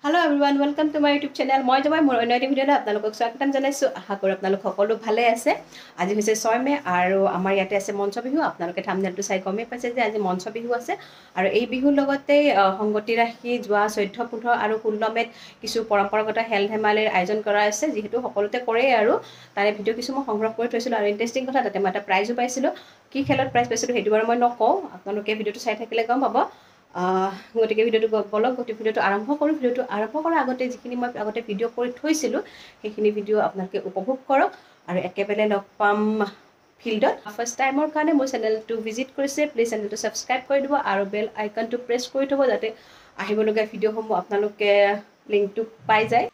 Hello everyone, welcome to my YouTube channel. মই জমাই মোৰ অন্য এটা ভিডিঅ'ত আপোনালোকক স্বাগতম জনাইছো। আশা কৰোঁ আপোনালোক সকলো ভালে আছে। আজি হৈছে 6 মে আৰু আমাৰ ইয়াতে আছে মঞ্চ বিহু। আপোনালোকে থাম্বনেইলটো চাই গমেই পাইছে যে আজি মঞ্চ বিহু আছে আৰু এই বিহুৰ লগতে সংগতি ৰাখি যোৱা 14, 15 আৰু 16 মেত কিছু পৰম্পৰাগত খেল ধেমালিৰ আয়োজন কৰা আছে যিহেতু সকলোতে কৰে আৰু তাৰে ভিডিঅ' কিছু মই সংগ্ৰহ কৰি থৈছিলোঁ আৰু ইন্টাৰেষ্টিং কথা তাতে মই এটা প্ৰাইজো পাইছিলোঁ। কি খেলত প্ৰাইজ পাইছিলোঁ সেইটো বাৰু মই নকওঁ, আপোনালোকে ভিডিঅ'টো চাই থাকিলে গম পাব। গতিকে ভিডিঅ'টো বলক ভিডিঅ'টো আৰম্ভ কৰোঁ। ভিডিঅ'টো আৰম্ভ কৰাৰ আগতে যিখিনি মই আগতে ভিডিঅ' কৰি থৈছিলোঁ সেইখিনি ভিডিঅ' আপোনালোকে উপভোগ কৰক আৰু একেবাৰে লগ পাম ফিল্ডত। ফাৰ্ষ্ট টাইমৰ কাৰণে মোৰ চেনেলটো ভিজিট কৰিছে, প্লিজ চেনেলটো ছাবস্ক্ৰাইব কৰি দিব আৰু বেল আইকনটো প্ৰেছ কৰি থ'ব যাতে আহিবলগীয়া ভিডিঅ'সমূহ আপোনালোকে লিংকটো পাই যায়।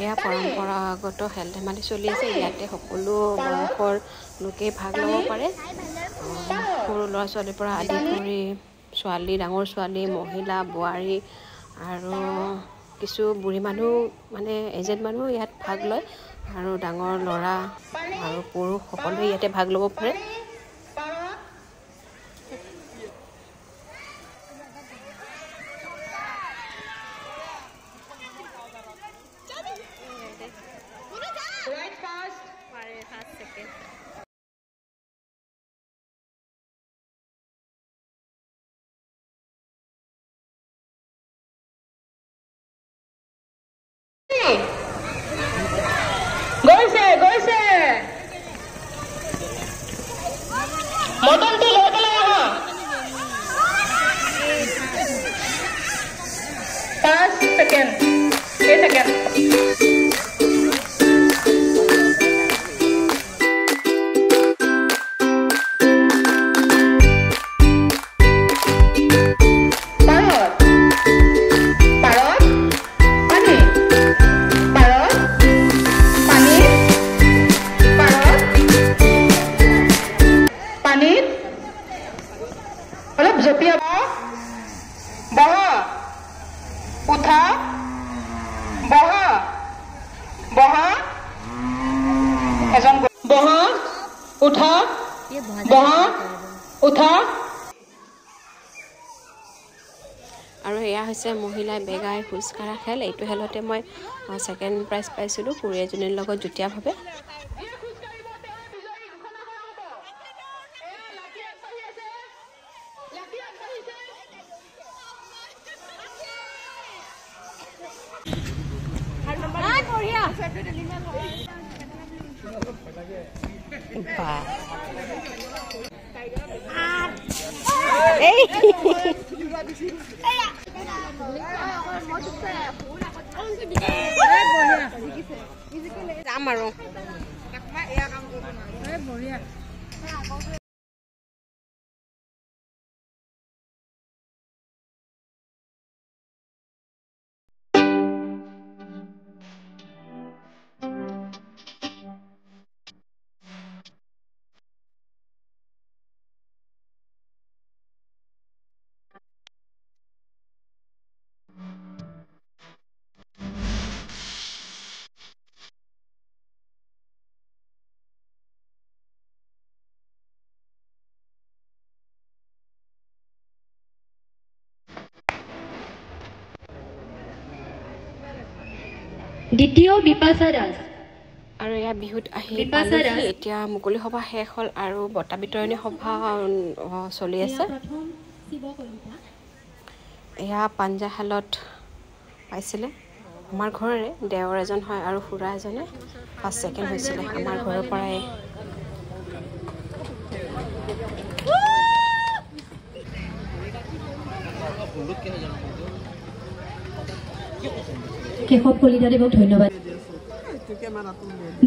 এয়া পৰম্পৰাগত খেল ধেমালি চলি আছে। ইয়াতে সকলো বয়সৰ লোকে ভাগ ল'ব পাৰে, সৰু ল'ৰা ছোৱালীৰ পৰা আদি কৰি ছোৱালী, ডাঙৰ ছোৱালী, মহিলা, বোৱাৰী আৰু কিছু বুঢ়ী মানুহ মানে এজেড মানুহ ইয়াত ভাগ লয় আৰু ডাঙৰ ল'ৰা আৰু পুৰুষ সকলোৱে ইয়াতে ভাগ ল'ব পাৰে। গৈছে মটনটো লৈ পেলাই আহা। 5 সেকেন্ড, 6 সেকেন্ড। আৰু এয়া হৈছে মহিলাই বেগাই খোজ কঢ়া খেল। এইটো খেলতে মই ছেকেণ্ড প্ৰাইজ পাইছিলোঁ খুৰী এজনীৰ লগত যুটীয়াভাৱে। যাম আৰু দ্বিতীয় বিপাশা দাস আৰু এয়া বিহুত আহি পালেহি। এতিয়া মুকলি সভা শেষ হ'ল আৰু বঁটা বিতৰণী সভা চলি আছে। এয়া পাঞ্জাশালত পাইছিলে আমাৰ ঘৰৰে দেৱৰ এজন হয় আৰু খুৰা এজনে ফাৰ্ষ্ট ছেকেণ্ড হৈছিলে আমাৰ ঘৰৰ পৰাই। কেশৱ কলিতাদেৱক ধন্যবাদ।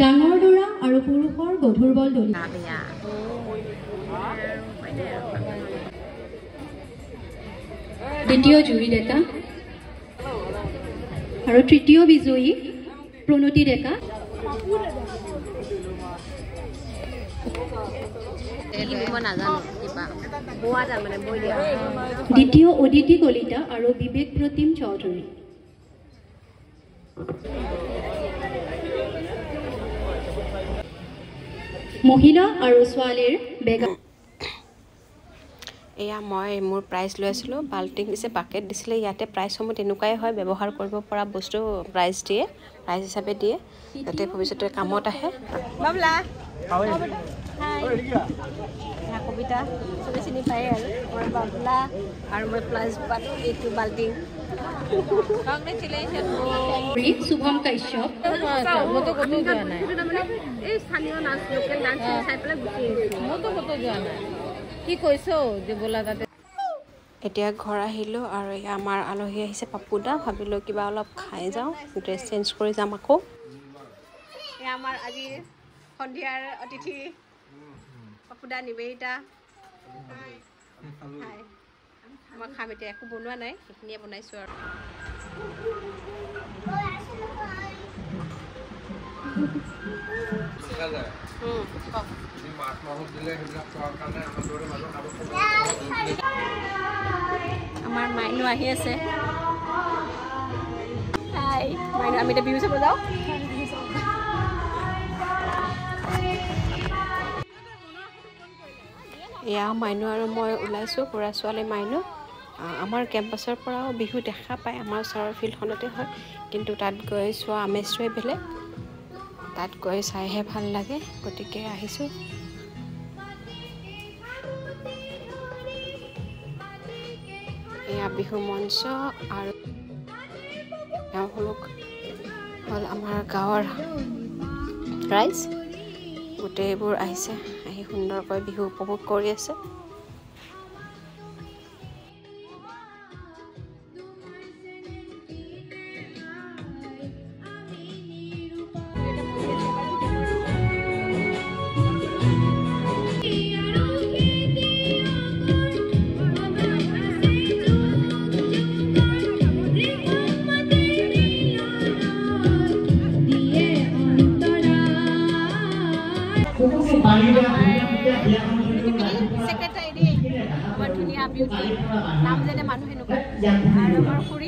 ডাঙৰ দৰা আৰু পুৰুষৰ গধুৰ বল দলি দ্বিতীয় জুৰি ডেকা আৰু তৃতীয় বিজয়ী প্ৰণতি ডেকা। দ্বিতীয় অদিতি কলিতা আৰু বিবেক প্ৰতিম চৌধুৰী। মহিলা আৰু ছোৱালীৰ বেগা এয়া মই মোৰ প্ৰাইজ লৈ আছিলোঁ বাল্টিং দিছে বাকেট দিছিলে ইয়াতে প্ৰাইজসমূহ তেনেকুৱাই হয় ব্যৱহাৰ কৰিব পৰা বস্তু প্ৰাইজ হিচাপে দিয়ে যাতে ভৱিষ্যতে কামত আহে বাবলা কবিতা চবে চিনি পায় আৰু মই বাবলা আৰু মই প্লাছ এইটো বাল্টিং শুভম কাশ্যপ এই স্থানীয় নাচ লোকেল ডান্স চাই পেলাই গুচি আহিছোঁ মইতো ক'তো যোৱা নাই কি কৈছো যে ব'লা তাতে এতিয়া ঘৰ আহিলোঁ আৰু আমাৰ আলহী আহিছে পাপুদা ভাবিলোঁ কিবা অলপ খাই যাওঁ ড্ৰেছ চেঞ্জ কৰি যাম আকৌ এয়া আমাৰ আজি সন্ধিয়াৰ অতিথি পাপুদা নিবেদিতা মই খাম এতিয়া একো বনোৱা নাই সেইখিনিয়ে বনাইছোঁ আৰু আমাৰ মাইনু আহি আছে হাই মাইনু আমি এতিয়া বিহু চাব যাওঁ এয়া মাইনু আৰু মই ওলাইছোঁ পুৰা ছোৱালী মাইনু আমাৰ কেম্পাছৰ পৰাও বিহু দেখা পায় আমাৰ ওচৰৰ ফিল্ডখনতে হয় কিন্তু তাত গৈ চোৱা আমেজটোৱে বেলেগ তাত গৈ চাইহে ভাল লাগে গতিকে আহিছোঁ এয়া বিহু মঞ্চ আৰু তেওঁলোক হ'ল আমাৰ গাঁৱৰ ৰাইজ গোটেইবোৰ আহিছে আহি সুন্দৰকৈ বিহু উপভোগ কৰি আছে সেক্ৰেটাৰী আমাৰ ধুনীয়া বিউটি নাম যেনে মানুহ এনেকুৱা আৰু আমাৰ খুৰী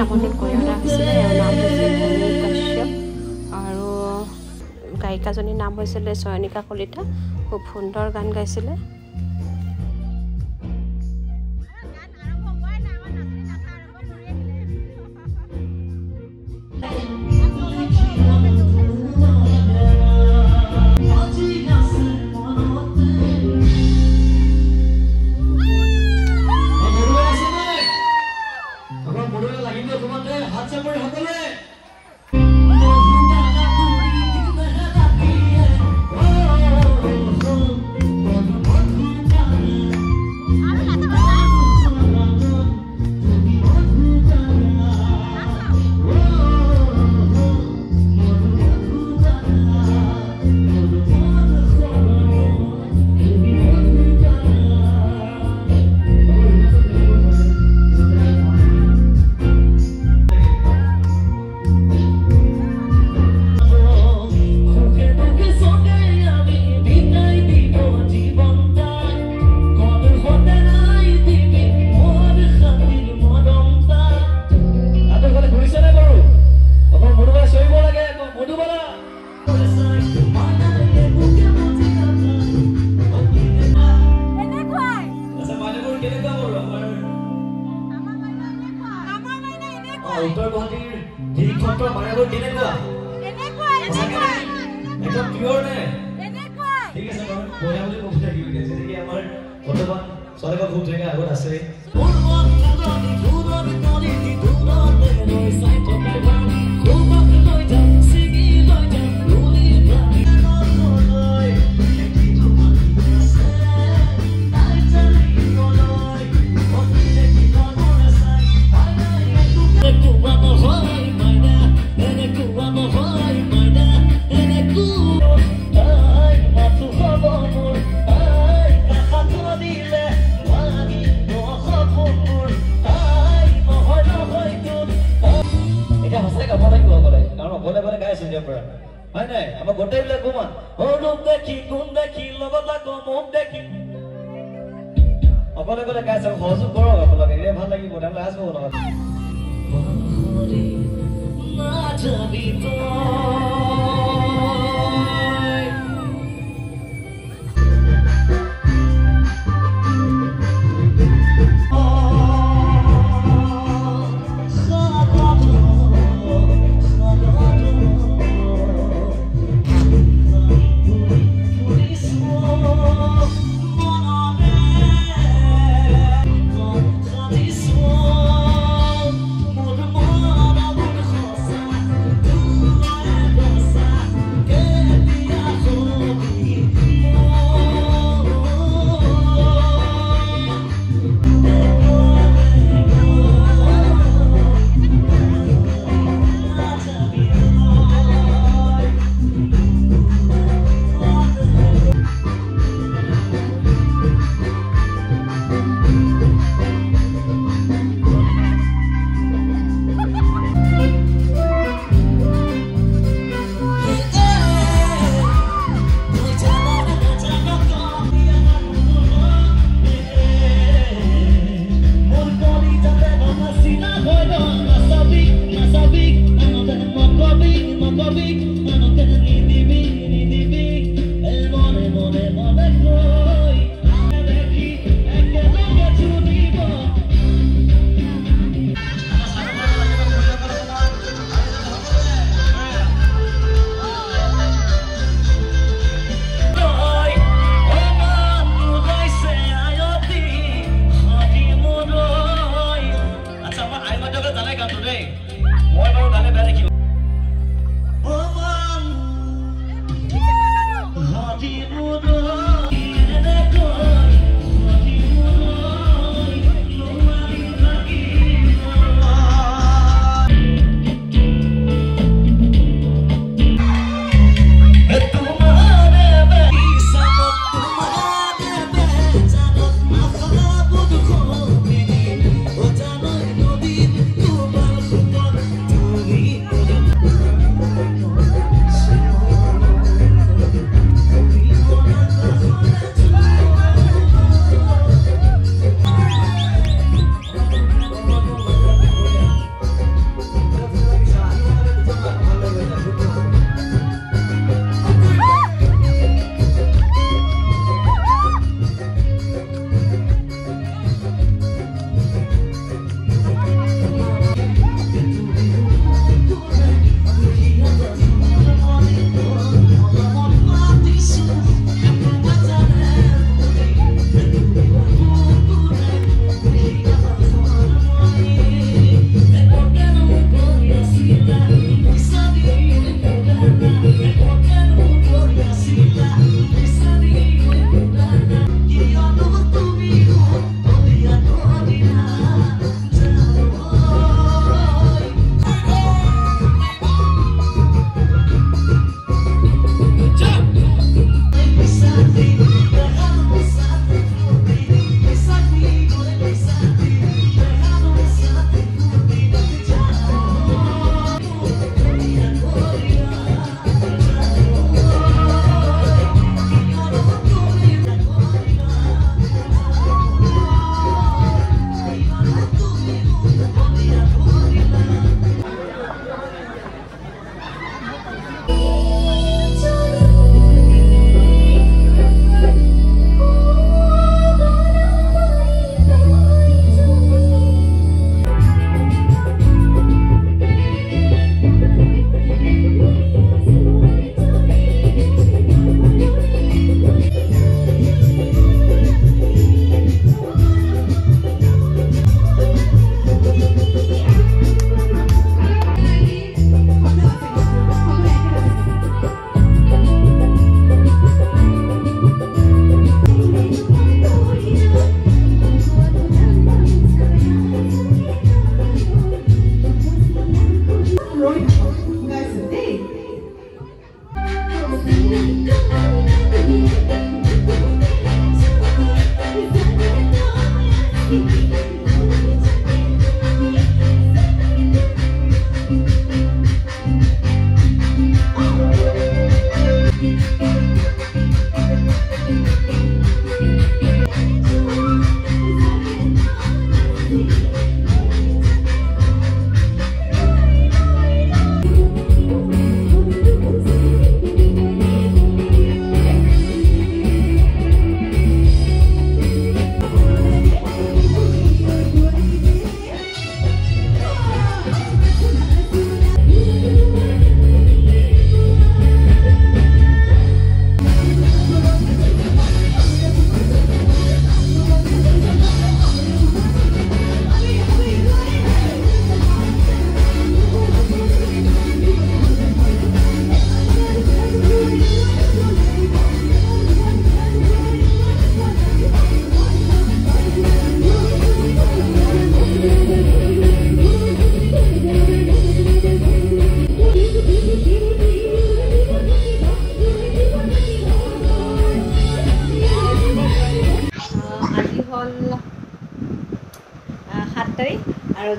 আমন্ত্ৰণ কৰি অনা হৈছিলে নাম হৈছিল কাশ্যপ আৰু গায়িকাজনীৰ নাম হৈছিলে চয়নিকা কলিতা খুব সুন্দৰ গান গাইছিলে উত্তৰ গুৱাহাটীৰ নিৰীক্ষণৰ মায়াবোৰ কেনেকুৱা একদম পিয়ৰ নে ঠিক আছে বাৰু বঢ়িয়া বুলি ক'ব লাগিব যেনেকৈ আমাৰ বৰ্তমান চৰকাৰ খুব জেগা আগত আছে গাব লাগিব অকলে কাৰণ অকলে অকলে গাই আছে যেতিয়াৰ পৰা হয় নাই আমাৰ গোটেইবিলাক গোমা ৰূপ দেখি গুণ দেখি লগত আকৌ মুখ দেখি অকলে অকলে গাই আছে সহযোগ কৰক আপোনালোকে এনে ভাল লাগিব তেনেহ'লে আছ লগত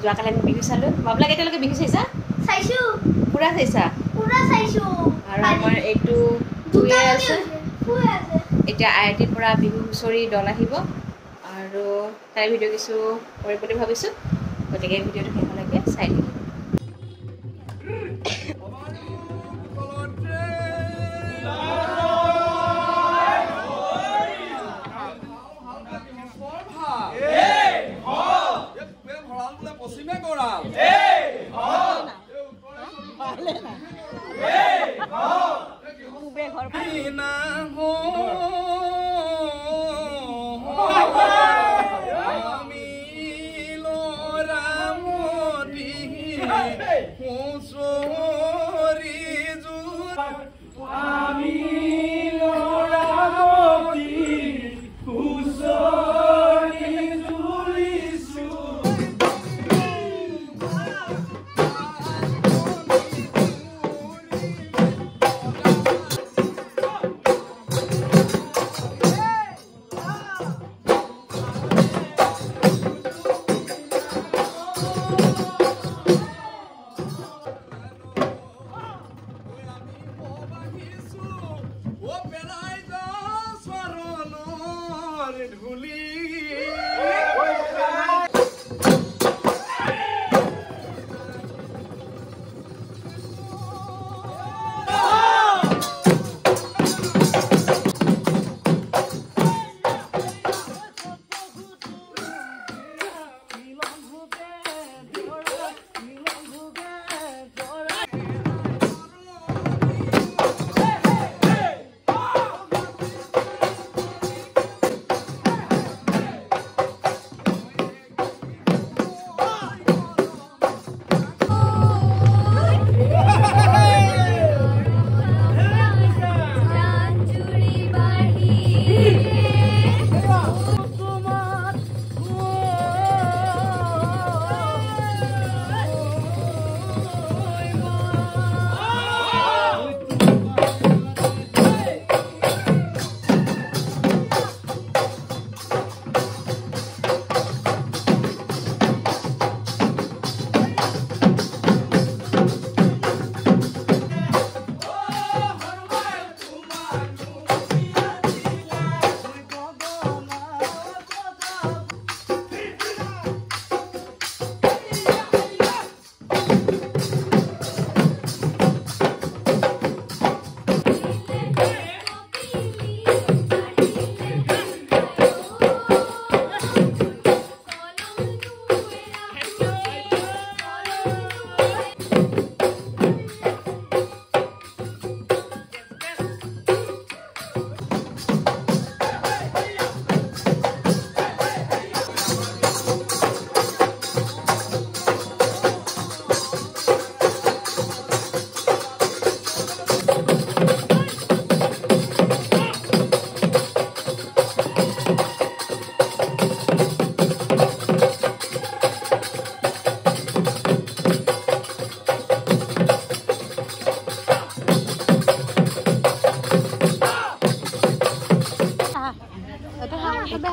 যোৱাকালি আমি বিহু চালোঁ বাবলা কেতিয়ালৈকে বিহু চাইছা চাইছোঁ পুৰা চাইছা পুৰা চাইছোঁ আৰু আমাৰ এইটো দুটা শুয়ে আছে আছে শুই আছে এতিয়া আইটিৰ পৰা বিহু হুঁচৰি দল আহিব আৰু তাইৰ ভিডিঅ' কিছু কৰিম বুলি ভাবিছোঁ গতিকে ভিডিঅ'টো শেষলৈকে চাই থাকিব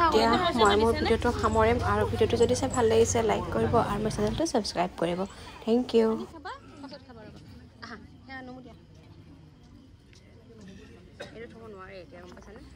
এতিয়া মই মোৰ ভিডিঅ'টো সামৰিম আৰু ভিডিঅ'টো যদি চাই ভাল লাগিছে লাইক কৰিব আৰু মোৰ চেনেলটো ছাবস্ক্ৰাইব কৰিব থেংক ইউ এইটো থ'ব নোৱাৰে এতিয়া গম পাইছানে